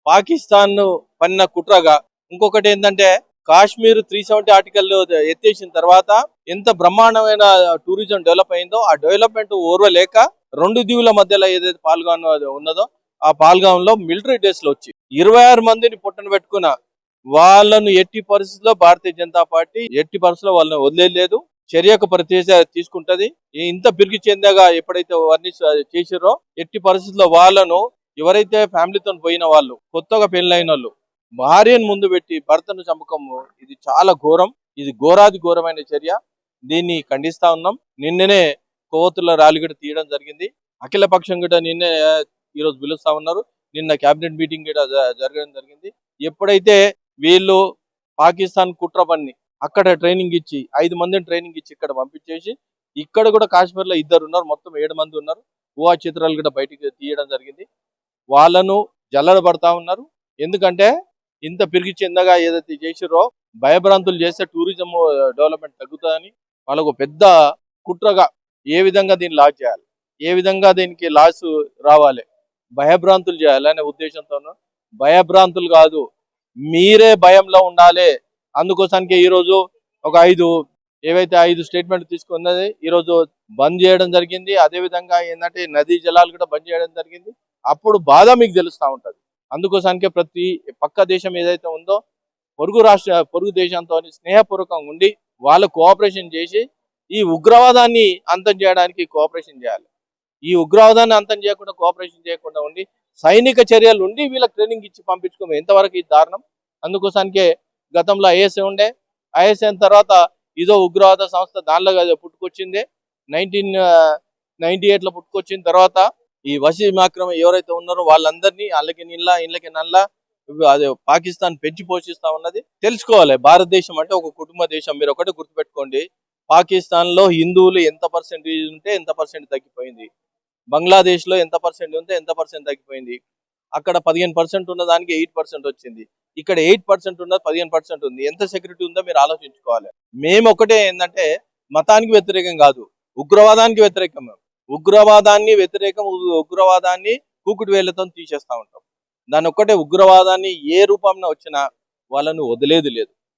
పాకిస్తాన్ పన్న కుట్రగా ఇంకొకటి ఏంటంటే కాశ్మీర్ 370 ఆర్టికల్ ఎత్తేసిన తర్వాత ఎంత బ్రహ్మాండమైన టూరిజం డెవలప్ అయిందో ఆ డెవలప్మెంట్ ఓర్వలేక 2 దీవుల మధ్యలో ఏదైతే పాల్గాన్ ఉన్నదో ఆ పాల్గాన్ లో మిలిటరీ డేస్ లో వచ్చి 26 మందిని పొట్టన పెట్టుకున్న వాళ్ళను ఎట్టి పరిస్థితుల్లో భారతీయ జనతా పార్టీ ఎట్టి పరిస్థితుల్లో వాళ్ళని వదిలేదు, చర్యకు ప్రతి తీసుకుంటది. ఇంత పిరికి చెందగా ఎప్పుడైతే చేసిరో ఎట్టి పరిస్థితుల్లో వాళ్ళను ఎవరైతే ఫ్యామిలీతో పోయిన వాళ్ళు కొత్తగా పెళ్ళైన వాళ్ళు భార్యను ముందు పెట్టి భర్తను చంపకము ఇది చాలా ఘోరం. ఇది ఘోరాది ఘోరమైన చర్య. దీన్ని ఖండిస్తా ఉన్నాం. నిన్ననే కోవతుల ర్యాలీ కూడా తీయడం జరిగింది. అఖిల పక్షం కూడా నిన్నే ఈరోజు పిలుస్తా ఉన్నారు. నిన్న కేబినెట్ మీటింగ్ కూడా జరగడం జరిగింది. ఎప్పుడైతే వీళ్ళు పాకిస్తాన్ కుట్ర పన్ని అక్కడ ట్రైనింగ్ ఇచ్చి 5 మందిని ట్రైనింగ్ ఇచ్చి ఇక్కడ పంపించేసి ఇక్కడ కూడా కాశ్మీర్ లో 2 ఉన్నారు, మొత్తం 7 మంది ఉన్నారు. ఊహా చిత్రాలు కూడా బయటికి తీయడం జరిగింది. వాళ్ళను జల్లడబడతా ఉన్నారు. ఎందుకంటే ఇంత పిరిగి చెందగా ఏదైతే చేసిరో భయభ్రాంతులు చేస్తే టూరిజం డెవలప్మెంట్ తగ్గుతుందని వాళ్ళకు పెద్ద కుట్రగా ఏ విధంగా దీన్ని లాస్ చేయాలి, ఏ విధంగా దీనికి లాస్ రావాలి, భయభ్రాంతులు చేయాలి అనే ఉద్దేశంతో భయభ్రాంతులు కాదు, మీరే భయంలో ఉండాలి. అందుకోసానికి ఈరోజు ఒక 5 స్టేట్మెంట్ తీసుకున్నది ఈరోజు బంద్ చేయడం జరిగింది. అదే విధంగా ఏంటంటే నదీ జలాలు కూడా బంద్ చేయడం జరిగింది. అప్పుడు బాధ మీకు తెలుస్తూ ఉంటది. అందుకోసానికి ప్రతి పక్క దేశం ఏదైతే ఉందో పొరుగు దేశంతో స్నేహపూర్వకంగా ఉండి వాళ్ళు కోఆపరేషన్ చేసి ఈ ఉగ్రవాదాన్ని అంతం చేయడానికి కోఆపరేషన్ చేయాలి. ఈ ఉగ్రవాదాన్ని అంతం చేయకుండా కోఆపరేషన్ చేయకుండా ఉండి సైనిక చర్యలు ఉండి వీళ్ళకి ట్రైనింగ్ ఇచ్చి పంపించుకోము ఎంతవరకు ఈ దారుణం. అందుకోసానికే గతంలో ఐఎస్ఐ ఉండే, ఐఎస్ఐ అయిన తర్వాత ఇదో ఉగ్రవాద సంస్థ దానిలో పుట్టుకొచ్చింది. 1998లో పుట్టుకొచ్చిన తర్వాత ఈ వసీం అక్రమ్ ఎవరైతే ఉన్నారో వాళ్ళందరినీ అల్లకి నీళ్ళ ఇళ్ళకి నల్ల అదే పాకిస్తాన్ పెంచి పోషిస్తా ఉన్నది. తెలుసుకోవాలి, భారతదేశం అంటే ఒక కుటుంబ దేశం. మీరు ఒకటే గుర్తుపెట్టుకోండి, పాకిస్తాన్ లో హిందువులు ఎంత పర్సెంటేజ్ ఉంటే ఎంత పర్సెంట్ తగ్గిపోయింది, బంగ్లాదేశ్ లో ఎంత పర్సెంట్ ఉంటే ఎంత పర్సెంట్ తగ్గిపోయింది. అక్కడ 15% ఉన్న దానికి 8% వచ్చింది. ఇక్కడ 8% ఉన్నది 15% ఉంది. ఎంత సెక్యూరిటీ ఉందో మీరు ఆలోచించుకోవాలి. మేము ఒకటే ఏంటంటే మతానికి వ్యతిరేకం కాదు, ఉగ్రవాదానికి వ్యతిరేకం. ఉగ్రవాదాన్ని కూకుడు వేళ్లతో తీసేస్తా ఉంటాం. దాని ఒక్కటే ఉగ్రవాదాన్ని ఏ రూపంలో వచ్చినా వాళ్ళను వదిలేదు లేదు.